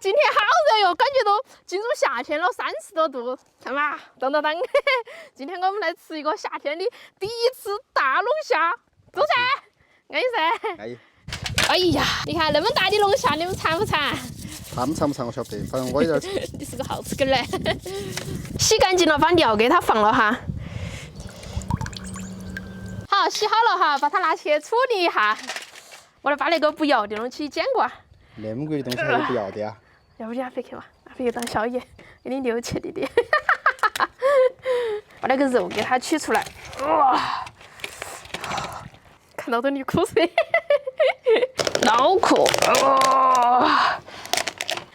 今天好热哟，感觉都进入夏天了，30多度，看嘛，当当当。今天我们来吃一个夏天的第一次大龙虾，做噻，安逸噻。安逸。哎呀，你看那么大的龙虾，你们馋不馋？馋不馋不馋我晓得，反正我有点馋。你是个好吃狗嘞。洗干净了，把料给它放了哈。好，洗好了哈，把它拿去处理一下。我来把那个不要的东西剪过。那么贵的东西还有不要的呀？要不你拿回去嘛，拿回去当宵夜，给你留起弟弟。把那个肉给它取出来。哇，看到都流口水。脑壳。哇，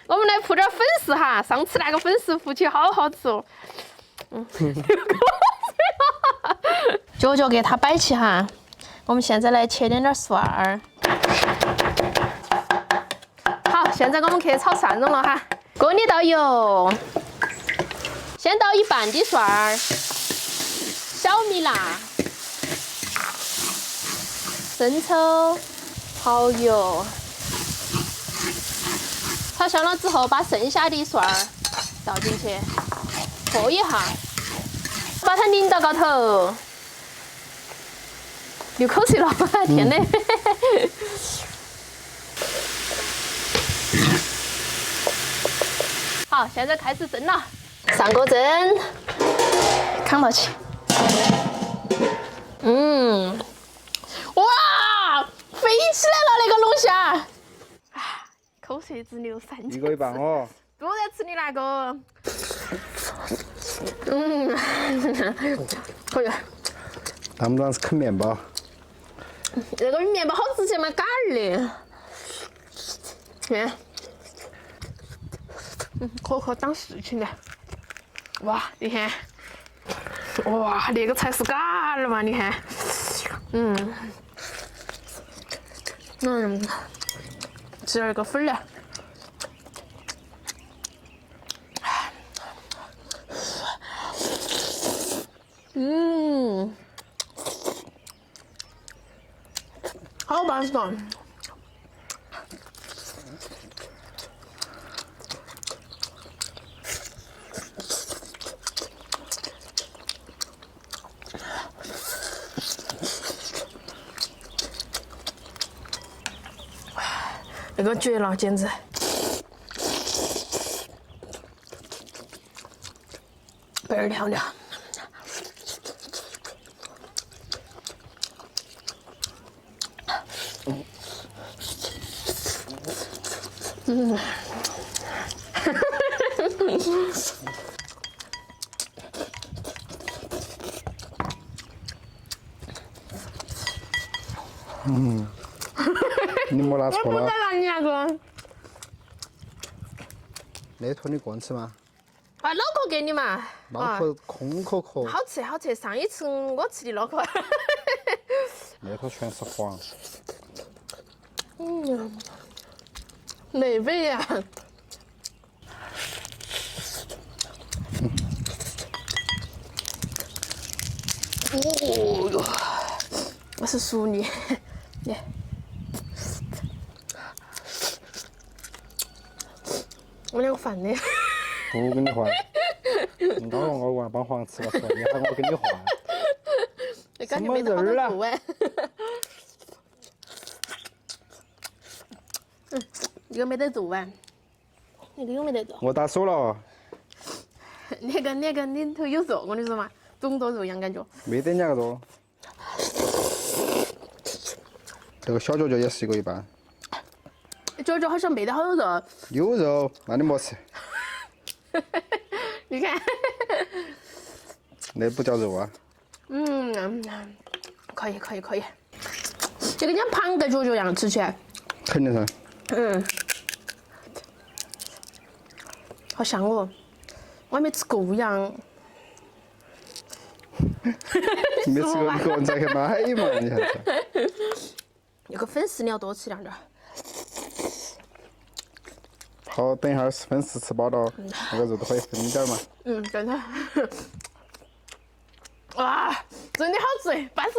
我们来铺点粉丝哈，上次那个粉丝糊起好好吃哦。流口水了。脚脚给它摆起哈。我们现在来切点蒜儿。好，现在我们去炒蒜蓉了哈。锅里倒油，先倒一半的蒜儿，小米辣，生抽，蚝油。炒香了之后，把剩下的蒜儿倒进去，和一下，把它淋到高头。流口水了，天嘞！好，现在开始蒸了，上锅蒸，扛到起。哇，飞起来了那个龙虾！口水直流3一个一半哦。都在吃你那个。可以。他们当时啃面包。那个面包好直接嘛，嘎儿的。看。可当事情的。哇，你看。哇，那个才是嘎儿嘛，你看。吃点个粉儿嘞。好巴适哦！那个绝了，简直！倍儿亮亮。你没拿错了。我不拿你那个。那坨你个人吃吗？把脑壳给你嘛。脑壳空壳壳。好吃好吃，上一次我吃的脑壳。那坨全是黄。美味呀！哦哟，我是淑女，耶！我两个饭的。不跟你换。你搞了我玩帮黄吃了算，你喊我跟你换。你感觉没得好多做完。这个没得做完，那个有没得做？我打手了。那个里头有肉，我跟你说嘛，总多肉样感觉。没得2个多。这个小脚脚也是1个一半。脚脚好像没得好多肉。有肉，那你莫吃。你看。那不叫肉啊。可以。就跟像螃蟹脚脚一样吃起来。肯定噻。好香哦！我还没吃过羊。没吃过，你个人再去买嘛，你还是。那个粉丝你要多吃点。好，等一下粉丝吃饱了，那个肉都可以分点嘛。真的。哇，真的好吃，巴适。